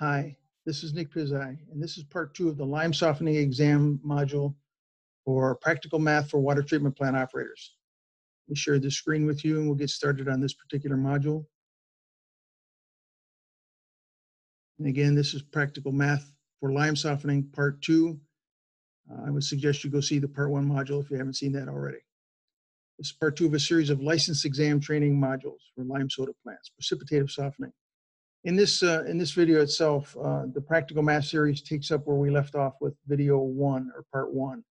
Hi, this is Nick Pizzi, and this is part 2 of the lime softening exam module for practical math for water treatment plant operators. Let me share this screen with you and we'll get started on this particular module. And again, this is practical math for lime softening part 2. I would suggest you go see the part 1 module if you haven't seen that already. This is part 2 of a series of license exam training modules for lime soda plants, precipitative softening. In this video itself, the practical math series takes up where we left off with video 1 or part 1.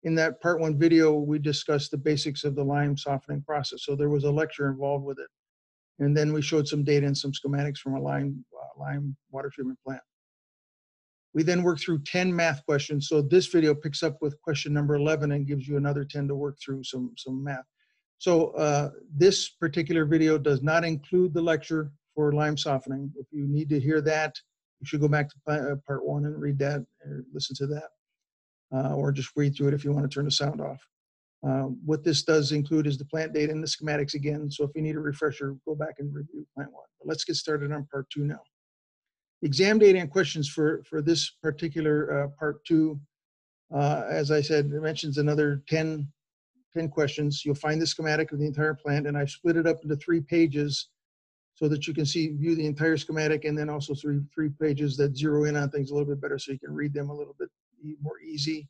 In that part 1 video, we discussed the basics of the lime softening process. So there was a lecture involved with it. And then we showed some data and some schematics from a lime water treatment plant. We then worked through 10 math questions. So this video picks up with question number 11 and gives you another 10 to work through some math. So this particular video does not include the lecture for lime softening. If you need to hear that, you should go back to part 1 and read that or listen to that, or just read through it if you want to turn the sound off. What this does include is the plant data and the schematics again. So if you need a refresher, go back and review plant 1. But let's get started on part 2 now. Exam data and questions for this particular part 2, as I said, it mentions another 10 questions. You'll find the schematic of the entire plant, and I've split it up into 3 pages so that you can view the entire schematic, and then also three pages that zero in on things a little bit better so you can read them a little bit more easily.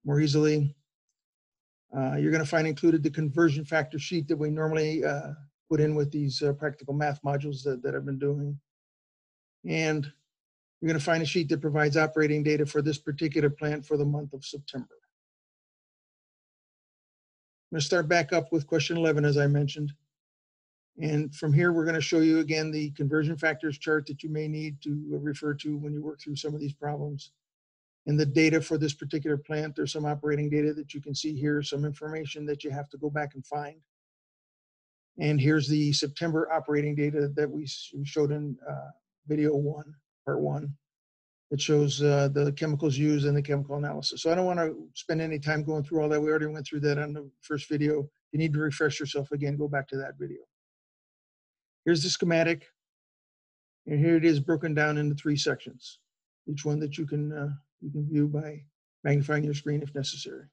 You're going to find included the conversion factor sheet that we normally put in with these practical math modules that I've been doing. And you're going to find a sheet that provides operating data for this particular plant for the month of September. I'm going to start back up with question 11, as I mentioned. And from here, we're going to show you again the conversion factors chart that you may need to refer to when you work through some of these problems. And the data for this particular plant, there's some operating data that you can see here, some information that you have to go back and find. And here's the September operating data that we showed in video 1, part 1. It shows the chemicals used and the chemical analysis. So I don't want to spend any time going through all that. We already went through that on the first video. If you need to refresh yourself again, go back to that video. Here's the schematic. And here it is broken down into 3 sections, each one that you can view by magnifying your screen if necessary.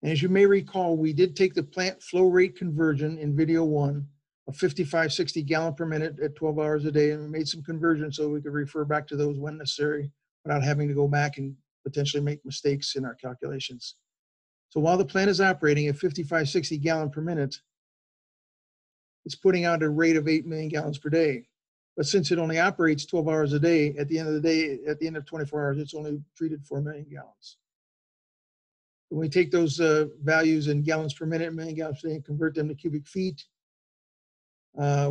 And as you may recall, we did take the plant flow rate conversion in video 1 of 55-60 gallon per minute at 12 hours a day, and we made some conversions so we could refer back to those when necessary without having to go back and potentially make mistakes in our calculations. So while the plant is operating at 55-60 gallon per minute, it's putting out a rate of 8 million gallons per day. But since it only operates 12 hours a day, at the end of the day, at the end of 24 hours, it's only treated 4 million gallons. When we take those values in gallons per minute, million gallons per day, and convert them to cubic feet,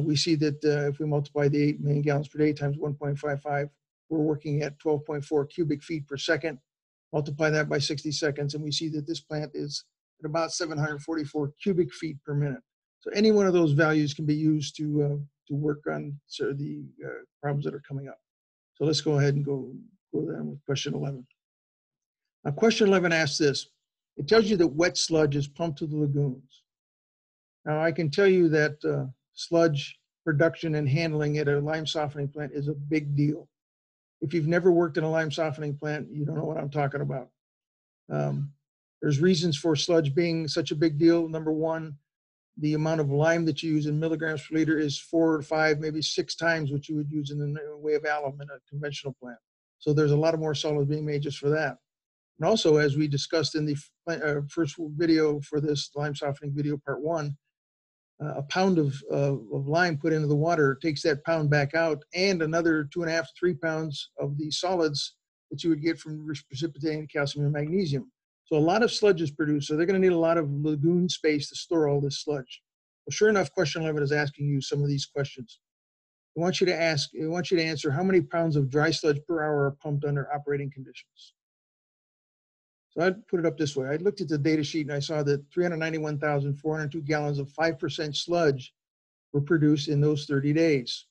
we see that if we multiply the 8 million gallons per day times 1.55, we're working at 12.4 cubic feet per second. Multiply that by 60 seconds, and we see that this plant is at about 744 cubic feet per minute. So any one of those values can be used to work on the problems that are coming up. So let's go ahead and go then with question 11. Now question 11 asks this. It tells you that wet sludge is pumped to the lagoons. Now I can tell you that sludge production and handling at a lime softening plant is a big deal. If you've never worked in a lime softening plant, you don't know what I'm talking about. There's reasons for sludge being such a big deal. Number one, the amount of lime that you use in milligrams per liter is 4 or 5, maybe 6 times what you would use in the way of alum in a conventional plant. So there's a lot of more solids being made just for that. And also, as we discussed in the first video for this lime softening video, part 1, a pound of lime put into the water takes that pound back out and another 2.5 to 3 pounds of the solids that you would get from precipitating calcium and magnesium. So a lot of sludge is produced, so they're going to need a lot of lagoon space to store all this sludge. Well, sure enough, question 11 is asking you some of these questions. I want you to answer how many pounds of dry sludge per hour are pumped under operating conditions. So I'd put it up this way. I looked at the data sheet and I saw that 391,402 gallons of 5% sludge were produced in those 30 days,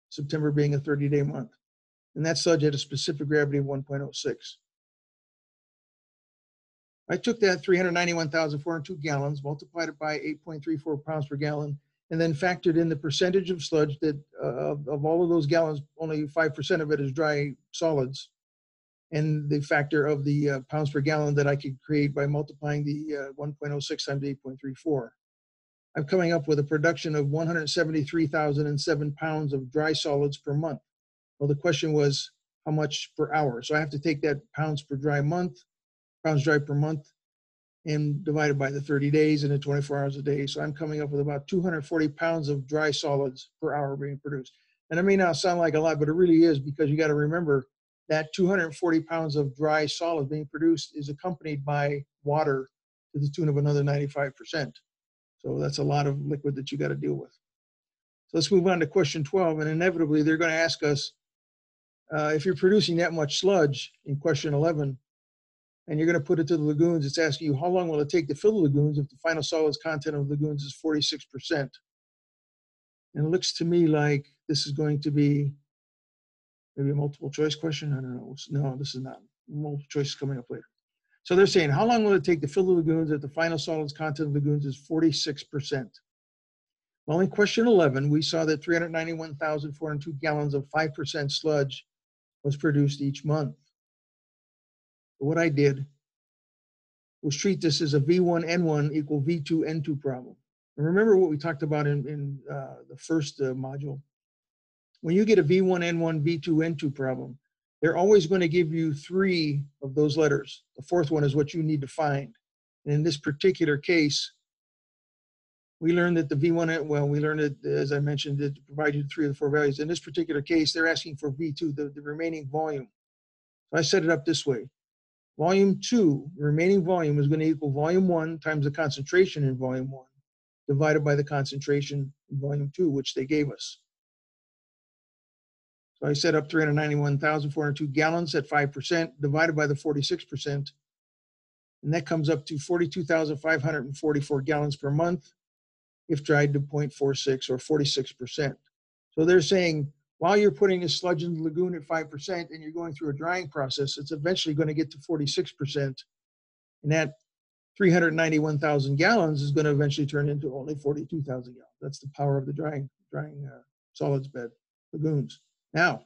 September being a 30-day month. And that sludge had a specific gravity of 1.06. I took that 391,402 gallons, multiplied it by 8.34 pounds per gallon, and then factored in the percentage of sludge that of all of those gallons, only 5% of it is dry solids, and the factor of the pounds per gallon that I could create by multiplying the 1.06 times 8.34. I'm coming up with a production of 173,007 pounds of dry solids per month. Well, the question was how much per hour. So I have to take that pounds dry per month, and divide it by the 30 days and the 24 hours a day. So I'm coming up with about 240 pounds of dry solids per hour being produced. And it may not sound like a lot, but it really is, because you got to remember that 240 pounds of dry solid being produced is accompanied by water to the tune of another 95%. So that's a lot of liquid that you got to deal with. So let's move on to question 12. And inevitably, they're going to ask us, if you're producing that much sludge in question 11, and you're going to put it to the lagoons, it's asking you how long will it take to fill the lagoons if the final solids content of the lagoons is 46%. And it looks to me like this is going to be maybe a multiple choice question. I don't know. No, this is not. Multiple choice is coming up later. So they're saying, how long will it take to fill the lagoons if the final solids content of the lagoons is 46%? Well, in question 11, we saw that 391,402 gallons of 5% sludge was produced each month. What I did was treat this as a V1N1 equal V2N2 problem. And remember what we talked about in the first module. When you get a V1N1, V2N2 problem, they're always going to give you 3 of those letters. The fourth one is what you need to find. And in this particular case, we learned that the V1, well, we learned it, as I mentioned, it provided you 3 of the 4 values. In this particular case, they're asking for V2, the remaining volume. So I set it up this way. Volume 2, the remaining volume, is going to equal volume 1 times the concentration in volume 1 divided by the concentration in volume 2, which they gave us. So I set up 391,402 gallons at 5% divided by the 46%, and that comes up to 42,544 gallons per month if dried to 0.46 or 46%. So they're saying, while you're putting this sludge in the lagoon at 5% and you're going through a drying process, it's eventually going to get to 46%. And that 391,000 gallons is going to eventually turn into only 42,000 gallons. That's the power of the drying solids bed lagoons. So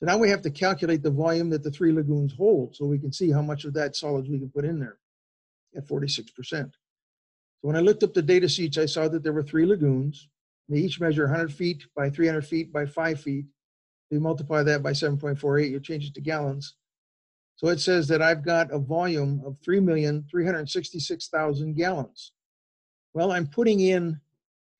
now we have to calculate the volume that the 3 lagoons hold so we can see how much of that solids we can put in there at 46%. So when I looked up the data sheets, I saw that there were 3 lagoons. They each measure 100 feet by 300 feet by 5 feet. You multiply that by 7.48, you change it to gallons. So it says that I've got a volume of 3,366,000 gallons. Well, I'm putting in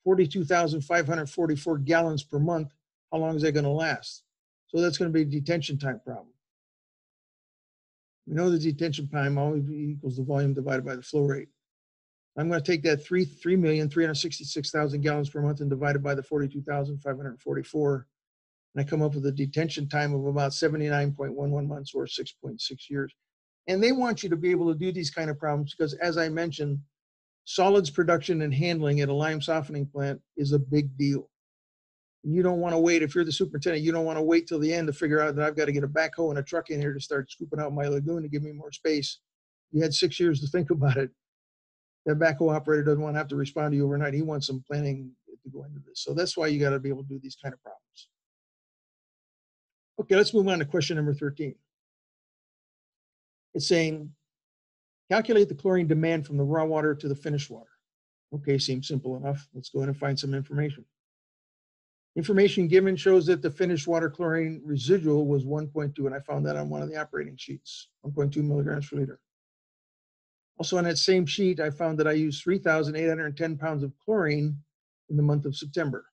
42,544 gallons per month. How long is that going to last? So that's going to be a detention time problem. We know the detention time always equals the volume divided by the flow rate. I'm going to take that 3,366,000 gallons per month and divide it by the 42,544. And I come up with a detention time of about 79.11 months or 6.6 years. And they want you to be able to do these kind of problems because, as I mentioned, solids production and handling at a lime softening plant is a big deal. And you don't want to wait. If you're the superintendent, you don't want to wait till the end to figure out that I've got to get a backhoe and a truck in here to start scooping out my lagoon to give me more space. You had 6 years to think about it. That backhoe operator doesn't want to have to respond to you overnight. He wants some planning to go into this. So that's why you got to be able to do these kind of problems. Okay, let's move on to question number 13. It's saying, calculate the chlorine demand from the raw water to the finished water. Okay, seems simple enough. Let's go ahead and find some information. Information given shows that the finished water chlorine residual was 1.2, and I found that on one of the operating sheets, 1.2 milligrams per liter. Also on that same sheet, I found that I used 3,810 pounds of chlorine in the month of September.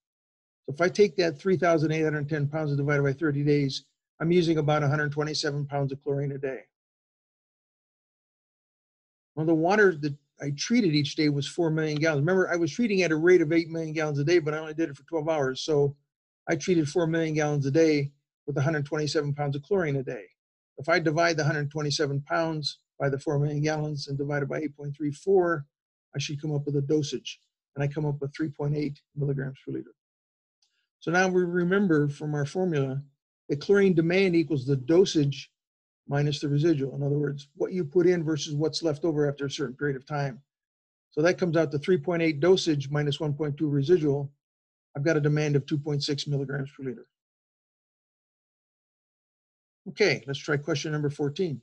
So if I take that 3,810 pounds and divide it by 30 days, I'm using about 127 pounds of chlorine a day. Well, the water that I treated each day was 4 million gallons. Remember, I was treating at a rate of 8 million gallons a day, but I only did it for 12 hours. So I treated 4 million gallons a day with 127 pounds of chlorine a day. If I divide the 127 pounds by the 4 million gallons and divide it by 8.34, I should come up with a dosage. And I come up with 3.8 milligrams per liter. So now we remember from our formula that chlorine demand equals the dosage minus the residual. In other words, what you put in versus what's left over after a certain period of time. So that comes out to 3.8 dosage minus 1.2 residual. I've got a demand of 2.6 milligrams per liter. Okay, let's try question number 14.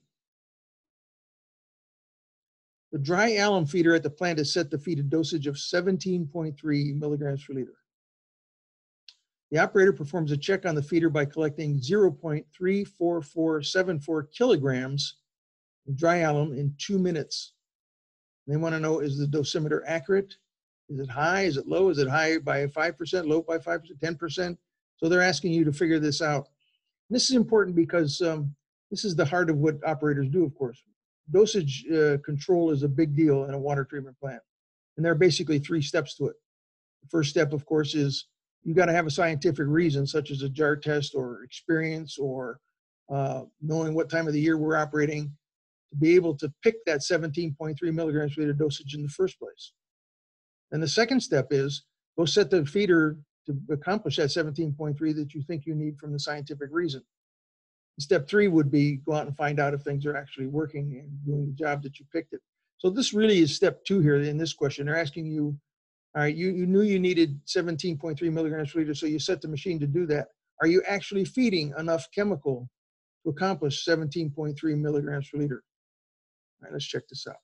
The dry alum feeder at the plant is set to feed a dosage of 17.3 milligrams per liter. The operator performs a check on the feeder by collecting 0.34474 kilograms of dry alum in 2 minutes. They want to know, is the dosimeter accurate? Is it high? Is it low? Is it high by 5%, low by 5%, 10%? So they're asking you to figure this out. And this is important because this is the heart of what operators do, of course. Dosage control is a big deal in a water treatment plant. And there are basically 3 steps to it. The first step, of course, is you got to have a scientific reason, such as a jar test or experience or knowing what time of the year we're operating, to be able to pick that 17.3 milligrams per liter dosage in the first place. And the second step is go set the feeder to accomplish that 17.3 that you think you need from the scientific reason. Step 3 would be go out and find out if things are actually working and doing the job that you picked it. So this really is step 2 here in this question. They're asking you, all right, you knew you needed 17.3 milligrams per liter, so you set the machine to do that. Are you actually feeding enough chemical to accomplish 17.3 milligrams per liter? All right, let's check this out.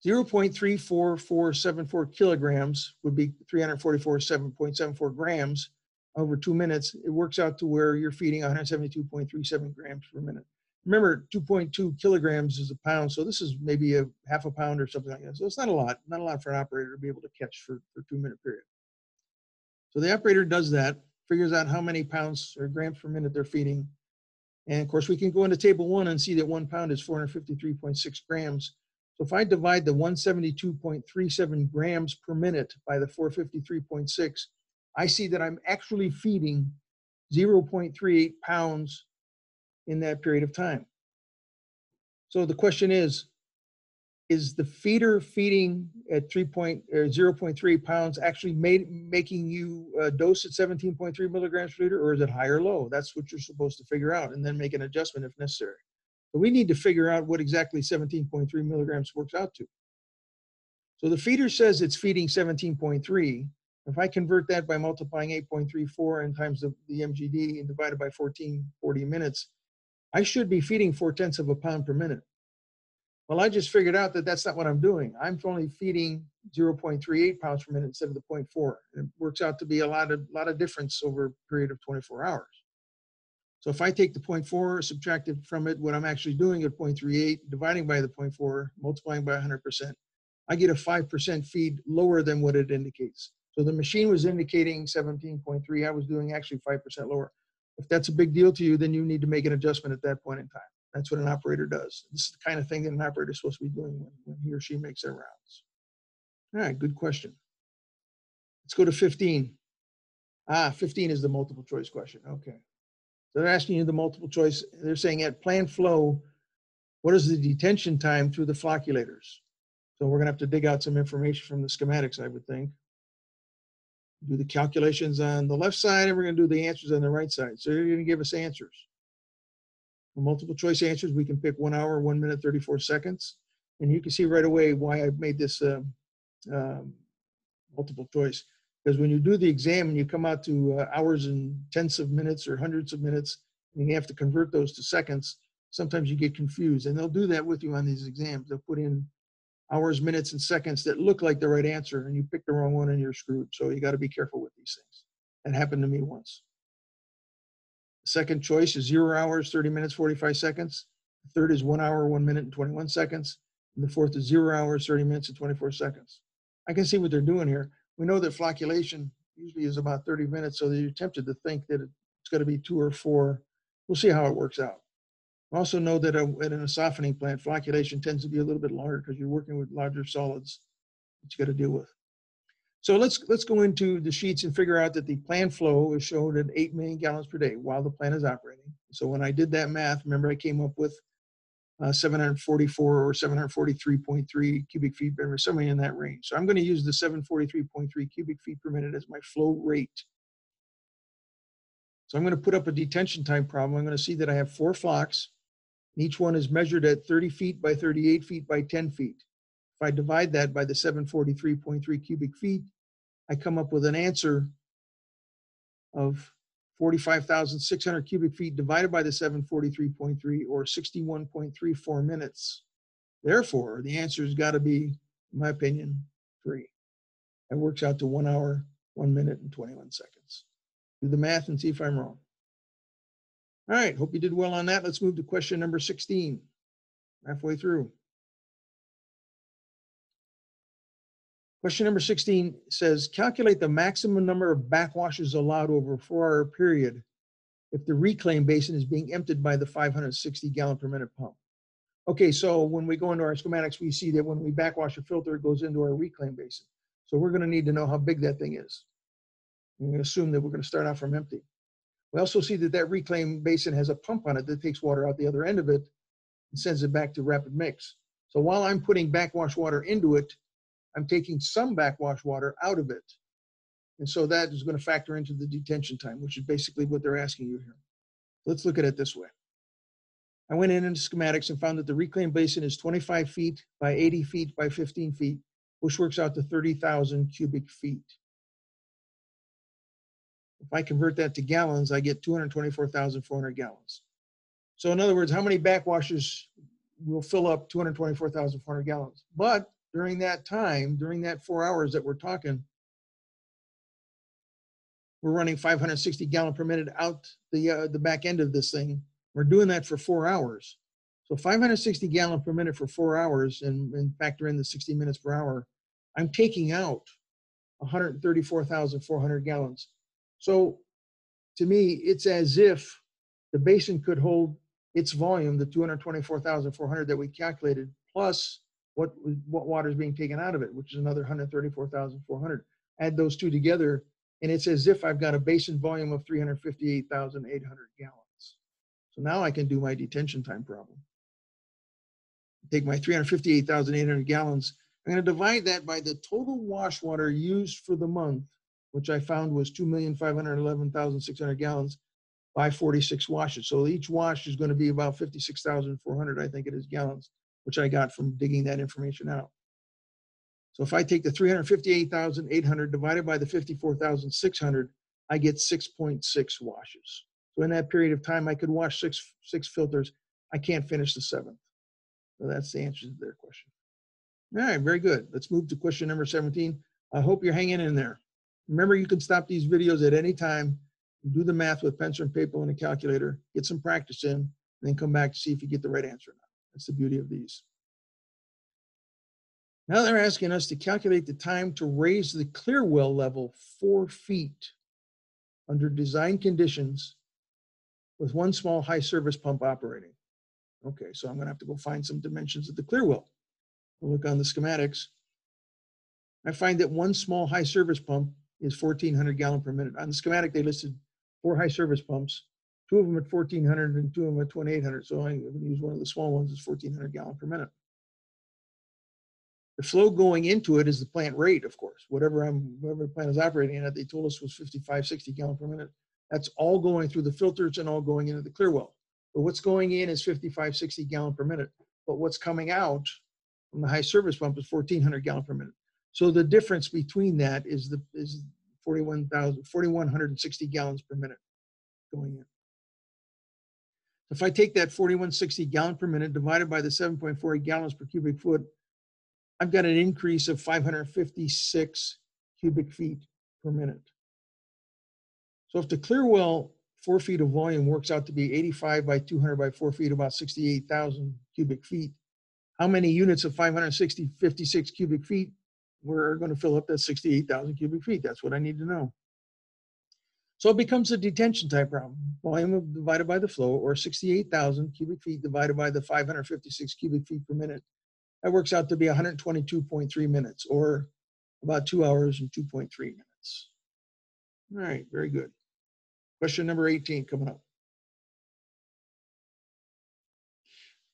0.34474 kilograms would be 344.74 grams over 2 minutes. It works out to where you're feeding 172.37 grams per minute. Remember, 2.2 kilograms is a pound, so this is maybe a half a pound or something like that. So it's not a lot for an operator to be able to catch for a 2 minute period. So the operator does that, figures out how many pounds or grams per minute they're feeding. And of course, we can go into table 1 and see that 1 pound is 453.6 grams. So if I divide the 172.37 grams per minute by the 453.6, I see that I'm actually feeding 0.38 pounds in that period of time. So the question is the feeder feeding at 0.3 pounds actually making you dose at 17.3 milligrams per liter, or is it high or low? That's what you're supposed to figure out and then make an adjustment if necessary. But we need to figure out what exactly 17.3 milligrams works out to. So the feeder says it's feeding 17.3. If I convert that by multiplying 8.34 and times the MGD and divided by 1440 minutes, I should be feeding 0.4 of a pound per minute. Well, I just figured out that that's not what I'm doing. I'm only feeding 0.38 pounds per minute instead of the 0.4. It works out to be a lot of difference over a period of 24 hours. So if I take the 0.4, subtract it from it, what I'm actually doing at 0.38, dividing by the 0.4, multiplying by 100%, I get a 5% feed lower than what it indicates. So the machine was indicating 17.3. I was doing actually 5% lower. If that's a big deal to you, then you need to make an adjustment at that point in time. That's what an operator does. This is the kind of thing that an operator is supposed to be doing when he or she makes their rounds. All right, good question. Let's go to 15. 15 is the multiple choice question. Okay. So they're asking you the multiple choice. They're saying at planned flow, what is the detention time through the flocculators? So we're going to have to dig out some information from the schematics, I would think. Do the calculations on the left side, and we're going to do the answers on the right side. So you're going to give us answers. For multiple choice answers, we can pick 1 hour, 1 minute, 34 seconds. And you can see right away why I made this multiple choice. Because when you do the exam and you come out to hours and tenths of minutes or hundreds of minutes, and you have to convert those to seconds, sometimes you get confused. And they'll do that with you on these exams. They'll put in hours, minutes, and seconds that look like the right answer, and you pick the wrong one and you're screwed. So you got to be careful with these things. That happened to me once. The second choice is 0 hours, 30 minutes, 45 seconds. The third is 1 hour, 1 minute, and 21 seconds. And the fourth is 0 hours, 30 minutes, and 24 seconds. I can see what they're doing here. We know that flocculation usually is about 30 minutes, so you're tempted to think that it's going to be 2 or 4. We'll see how it works out. We also know that at an softening plant, flocculation tends to be a little bit longer because you're working with larger solids that you got to deal with. So let's go into the sheets and figure out that the planned flow is shown at 8 million gallons per day while the plant is operating. So when I did that math, remember I came up with 744 or 743.3 cubic feet per minute, somewhere in that range. So I'm going to use the 743.3 cubic feet per minute as my flow rate. So I'm going to put up a detention time problem. I'm going to see that I have 4 flocks. Each one is measured at 30 feet by 38 feet by 10 feet. If I divide that by the 743.3 cubic feet, I come up with an answer of 45,600 cubic feet divided by the 743.3, or 61.34 minutes. Therefore, the answer has got to be, in my opinion, 3. That works out to 1 hour, 1 minute, and 21 seconds. Do the math and see if I'm wrong. All right, hope you did well on that. Let's move to question number 16. Halfway through. Question number 16 says, calculate the maximum number of backwashes allowed over a 4-hour period if the reclaim basin is being emptied by the 560 gallon per minute pump. Okay, so when we go into our schematics, we see that when we backwash a filter, it goes into our reclaim basin. So we're going to need to know how big that thing is. We're going to assume that we're going to start out from empty. We also see that that reclaim basin has a pump on it that takes water out the other end of it and sends it back to rapid mix. So while I'm putting backwash water into it, I'm taking some backwash water out of it. And so that is going to factor into the detention time, which is basically what they're asking you here. Let's look at it this way. I went in into schematics and found that the reclaim basin is 25 feet by 80 feet by 15 feet, which works out to 30,000 cubic feet. If I convert that to gallons, I get 224,400 gallons. So in other words, how many backwashes will fill up 224,400 gallons? But during that time, during that 4 hours that we're talking, we're running 560 gallon per minute out the back end of this thing. We're doing that for 4 hours. So 560 gallon per minute for 4 hours and factor in the 60 minutes per hour, I'm taking out 134,400 gallons. So to me, it's as if the basin could hold its volume, the 224,400 that we calculated, plus what water is being taken out of it, which is another 134,400. Add those two together, and it's as if I've got a basin volume of 358,800 gallons. So now I can do my detention time problem. Take my 358,800 gallons. I'm going to divide that by the total wash water used for the month, which I found was 2,511,600 gallons by 46 washes. So each wash is going to be about 56,400, I think it is, gallons, which I got from digging that information out. So if I take the 358,800 divided by the 54,600, I get 6.6 washes. So in that period of time, I could wash six filters. I can't finish the 7th. So that's the answer to their question. All right, very good. Let's move to question number 17. I hope you're hanging in there. Remember, you can stop these videos at any time, do the math with pencil and paper and a calculator, get some practice in, and then come back to see if you get the right answer or not. That's the beauty of these. Now they're asking us to calculate the time to raise the clear well level 4 feet under design conditions with one small high service pump operating. Okay, so I'm going to have to go find some dimensions of the clear well. We'll look on the schematics. I find that one small high service pump is 1,400 gallon per minute. On the schematic, they listed 4 high service pumps, 2 of them at 1,400 and 2 of them at 2,800. So I'm going to use one of the small ones, is 1,400 gallon per minute. The flow going into it is the plant rate, of course. Whatever the plant is operating at, they told us was 55, 60 gallon per minute. That's all going through the filters and all going into the clear well. But what's going in is 55, 60 gallon per minute. But what's coming out from the high service pump is 1,400 gallon per minute. So the difference between that is 4,160 gallons per minute going in. If I take that 4,160 gallon per minute divided by the 7.48 gallons per cubic foot, I've got an increase of 556 cubic feet per minute. So if the clear well 4 feet of volume works out to be 85 by 200 by 4 feet, about 68,000 cubic feet, how many units of 56 cubic feet we're going to fill up that 68,000 cubic feet? That's what I need to know. So it becomes a detention type problem. Volume divided by the flow, or 68,000 cubic feet divided by the 556 cubic feet per minute. That works out to be 122.3 minutes, or about 2 hours and 2.3 minutes. All right, very good. Question number 18 coming up.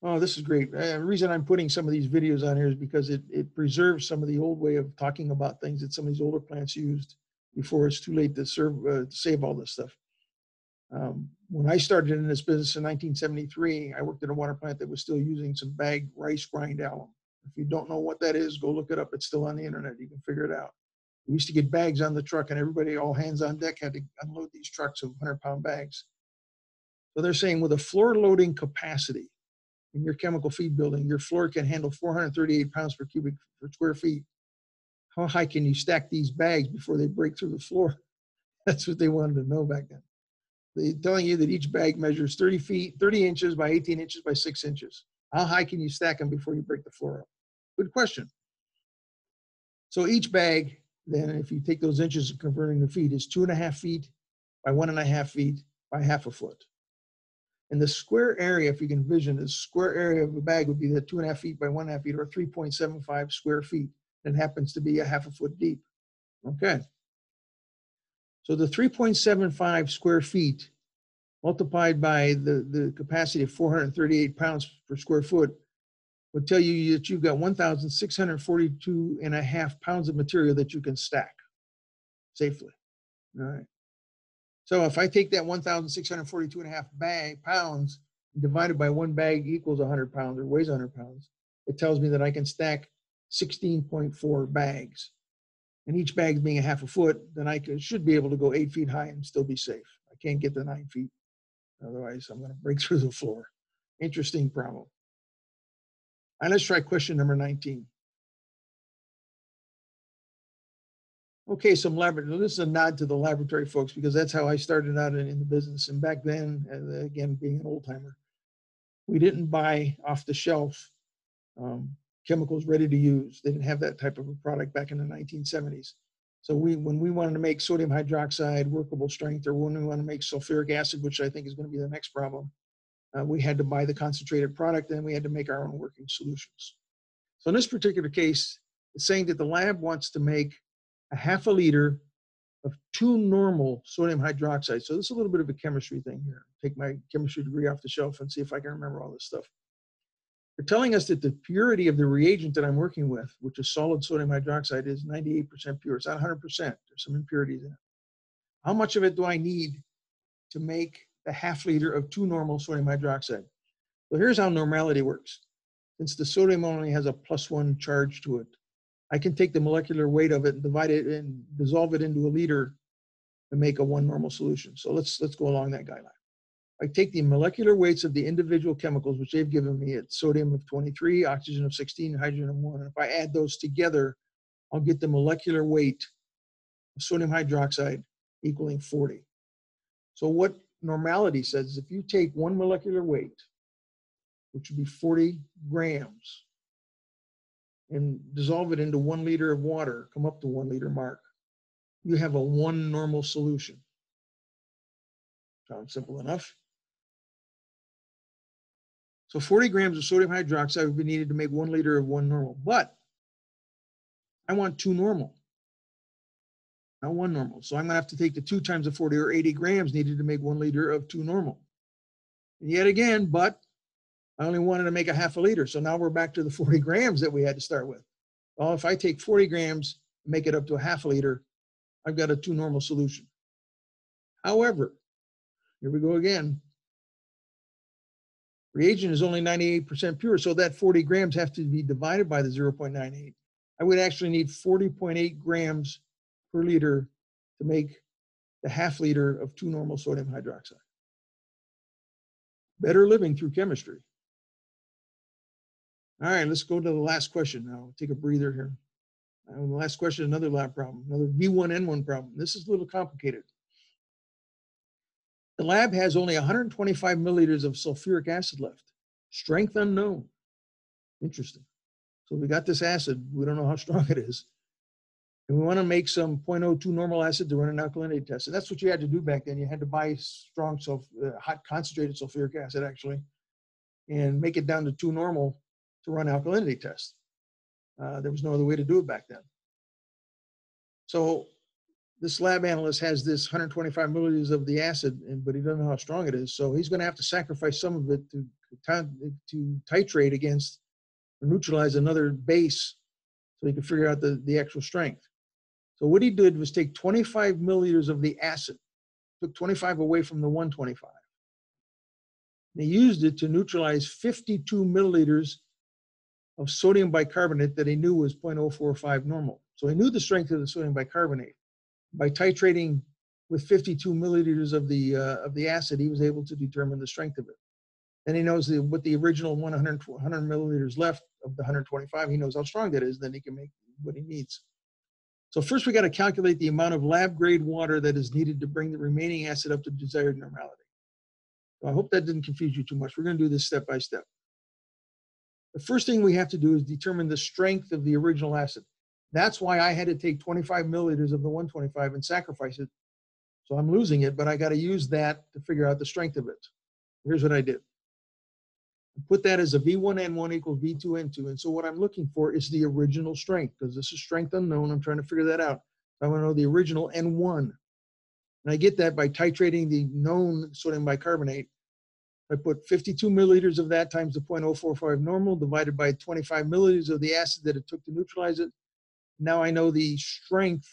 Oh, this is great. The reason I'm putting some of these videos on here is because it preserves some of the old way of talking about things that some of these older plants used before it's too late to save all this stuff. When I started in this business in 1973, I worked at a water plant that was still using some bagged rice grind alum. If you don't know what that is, go look it up. It's still on the internet. You can figure it out. We used to get bags on the truck, and everybody, all hands on deck, had to unload these trucks of 100-pound bags. So they're saying with a floor loading capacity in your chemical feed building, your floor can handle 438 pounds per cubic per square feet. How high can you stack these bags before they break through the floor? That's what they wanted to know back then. They're telling you that each bag measures 30 inches by 18 inches by 6 inches. How high can you stack them before you break the floor up? Good question. So each bag, then, if you take those inches of converting to feet, is 2.5 feet by 1.5 feet by 1/2 foot. And the square area, if you can envision, the square area of a bag would be that 2.5 feet by 1.5 feet, or 3.75 square feet. That happens to be 1/2 foot deep. Okay. So the 3.75 square feet multiplied by the capacity of 438 pounds per square foot would tell you that you've got 1,642.5 pounds of material that you can stack safely. All right. So if I take that 1,642.5 pounds divided by one bag equals 100 pounds or weighs 100 pounds, it tells me that I can stack 16.4 bags. And each bag being 1/2 foot, then I should be able to go 8 feet high and still be safe. I can't get to 9 feet. Otherwise, I'm going to break through the floor. Interesting problem. All right, let's try question number 19. Okay, this is a nod to the laboratory folks, because that's how I started out in the business. And back then, again, being an old timer, we didn't buy off the shelf chemicals ready to use. They didn't have that type of a product back in the 1970s. So when we wanted to make sodium hydroxide workable strength, or when we want to make sulfuric acid, which I think is going to be the next problem, we had to buy the concentrated product, and we had to make our own working solutions. So in this particular case, it's saying that the lab wants to make 1/2 liter of 2 normal sodium hydroxide. So this is a little bit of a chemistry thing here. Take my chemistry degree off the shelf and see if I can remember all this stuff. They're telling us that the purity of the reagent that I'm working with, which is solid sodium hydroxide, is 98% pure. It's not 100%. There's some impurities in it. How much of it do I need to make the 1/2 liter of 2 normal sodium hydroxide? So here's how normality works. Since the sodium only has a +1 charge to it, I can take the molecular weight of it and divide it and dissolve it into a liter and make a 1 normal solution. So let's go along that guideline. I take the molecular weights of the individual chemicals, which they've given me, at sodium of 23, oxygen of 16, hydrogen of 1. And if I add those together, I'll get the molecular weight of sodium hydroxide equaling 40. So what normality says is if you take one molecular weight, which would be 40 grams, and dissolve it into 1 liter of water, come up to 1 liter mark, you have a 1 normal solution. Sounds simple enough. So 40 grams of sodium hydroxide would be needed to make 1 liter of 1 normal. But I want 2 normal, not 1 normal. So I'm going to have to take the 2 times the 40, or 80 grams needed to make 1 liter of 2 normal. And yet again, but I only wanted to make 1/2 liter. So now we're back to the 40 grams that we had to start with. Well, if I take 40 grams and make it up to 1/2 liter, I've got a 2 normal solution. However, here we go again. Reagent is only 98% pure, so that 40 grams have to be divided by the 0.98. I would actually need 40.8 grams per liter to make the 1/2 liter of 2 normal sodium hydroxide. Better living through chemistry. All right, let's go to the last question now. Take a breather here. The last question, another lab problem, another B1N1 problem. This is a little complicated. The lab has only 125 milliliters of sulfuric acid left. Strength unknown. Interesting. So we got this acid. We don't know how strong it is. And we want to make some 0.02 normal acid to run an alkalinity test. And that's what you had to do back then. You had to buy strong, hot concentrated sulfuric acid, actually, and make it down to 2 normal to run alkalinity tests. There was no other way to do it back then. So this lab analyst has this 125 milliliters of the acid, but he doesn't know how strong it is. So he's going to have to sacrifice some of it to titrate against or neutralize another base so he can figure out the actual strength. So what he did was take 25 milliliters of the acid, took 25 away from the 125, And he used it to neutralize 52 milliliters of sodium bicarbonate that he knew was 0.045 normal. So he knew the strength of the sodium bicarbonate. By titrating with 52 milliliters of the acid, he was able to determine the strength of it. Then he knows what the original 100 milliliters left of the 125, he knows how strong that is, then he can make what he needs. So first we got to calculate the amount of lab grade water that is needed to bring the remaining acid up to desired normality. So I hope that didn't confuse you too much. We're going to do this step by step. The first thing we have to do is determine the strength of the original acid. That's why I had to take 25 milliliters of the 125 and sacrifice it. So I'm losing it, but I got to use that to figure out the strength of it. Here's what I did. I put that as a V1N1 equals V2N2. And so what I'm looking for is the original strength, because this is strength unknown. I'm trying to figure that out. So I want to know the original N1. And I get that by titrating the known sodium bicarbonate. I put 52 milliliters of that times the 0.045 normal divided by 25 milliliters of the acid that it took to neutralize it. Now I know the strength,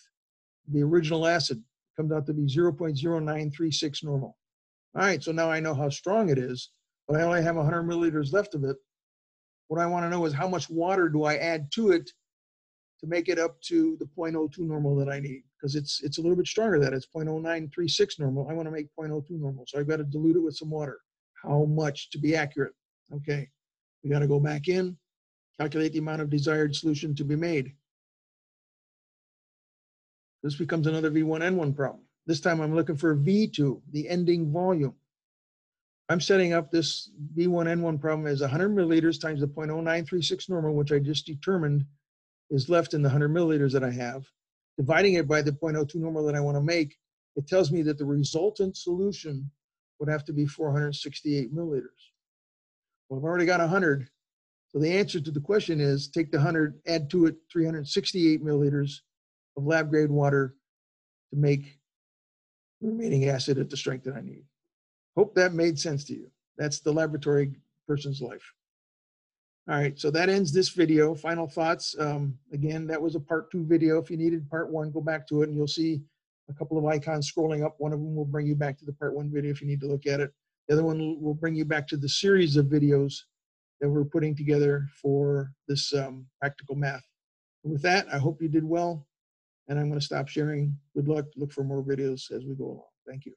the original acid comes out to be 0.0936 normal. All right, so now I know how strong it is, but I only have 100 milliliters left of it. What I want to know is how much water do I add to it to make it up to the 0.02 normal that I need, because it's a little bit stronger than that. It's 0.0936 normal. I want to make 0.02 normal, so I've got to dilute it with some water. How much to be accurate? Okay, we got to go back in, calculate the amount of desired solution to be made. This becomes another V1N1 problem. This time I'm looking for V2, the ending volume. I'm setting up this V1N1 problem as 100 milliliters times the 0.0936 normal, which I just determined is left in the 100 milliliters that I have. Dividing it by the 0.02 normal that I want to make, it tells me that the resultant solution would have to be 468 milliliters. Well, I've already got 100. So the answer to the question is take the 100, add to it 368 milliliters of lab grade water to make the remaining acid at the strength that I need. Hope that made sense to you. That's the laboratory person's life. All right, so that ends this video. Final thoughts. Again, that was a part 2 video. If you needed part 1, go back to it and you'll see a couple of icons scrolling up. One of them will bring you back to the part 1 video if you need to look at it. The other one will bring you back to the series of videos that we're putting together for this practical math. And with that, I hope you did well, and I'm going to stop sharing. Good luck. Look for more videos as we go along. Thank you.